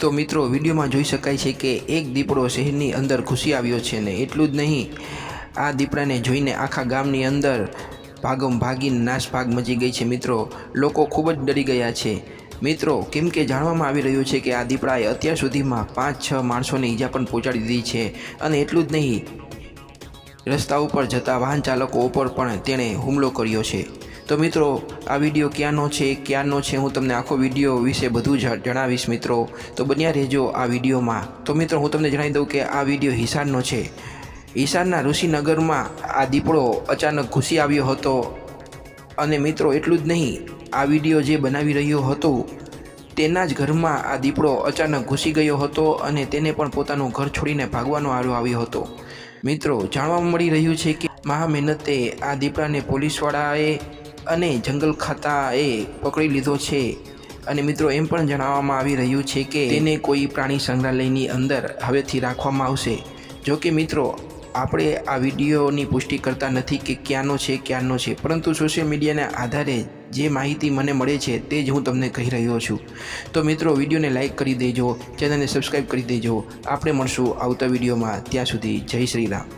તો મિત્રો વિડીયોમાં જોઈ શકાય છે કે એક દીપડો શહેરની અંદર ઘૂસી આવ્યો છે ને એટલું જ નહીં, આ દીપડાને જોઈને આખા ગામની અંદર ભાગમ ભાગીને નાસભાગ મચી ગઈ છે મિત્રો। લોકો ખૂબ જ ડરી ગયા છે મિત્રો, કેમ કે જાણવામાં આવી રહ્યું છે કે આ દીપડાએ અત્યાર સુધીમાં 5-6 માણસોને ઈજા પણ પહોંચાડી દીધી છે અને એટલું જ નહીં, રસ્તા ઉપર જતા વાહન ચાલકો ઉપર પણ તેણે હુમલો કર્યો છે। તો મિત્રો આ વિડીયો ક્યાંનો છે હું તમને આખો વિડીયો વિશે બધું જણાવીશ મિત્રો, તો બન્યા રહેજો આ વિડીયોમાં। તો મિત્રો હું તમને જણાવી દઉં કે આ વિડીયો હિસારનો છે। હિસારના ઋષિનગરમાં આ દીપડો અચાનક ઘૂસી આવ્યો હતો અને મિત્રો એટલું જ નહીં, આ વિડીયો જે બનાવી રહ્યો હતો તેના જ ઘરમાં આ દીપડો અચાનક ઘૂસી ગયો હતો અને તેને પણ પોતાનું ઘર છોડીને ભાગવાનો વારો આવ્યો હતો। મિત્રો જાણવા મળી રહ્યું છે કે મહા મહેનતે આ દીપડાને પોલીસવાળાએ અને જંગલ ખાતાએ પકડી લીધો છે અને મિત્રો એમ પણ જણાવવામાં આવી રહ્યું છે કે તેને કોઈ પ્રાણી સંગ્રહાલયની અંદર હવેથી રાખવામાં આવશે। જો કે મિત્રો આપણે આ વિડીયોની પુષ્ટિ કરતા નથી કે ક્યાંનો છે, પરંતુ સોશિયલ મીડિયાના આધારે જે માહિતી મને મળે છે તે જ હું તમને કહી રહ્યો છું। તો મિત્રો વિડીયોને લાઇક કરી દેજો, ચેનલને સબસ્ક્રાઈબ કરી દેજો। આપણે મળશું આવતા વિડીયોમાં, ત્યાં સુધી જય શ્રી રામ।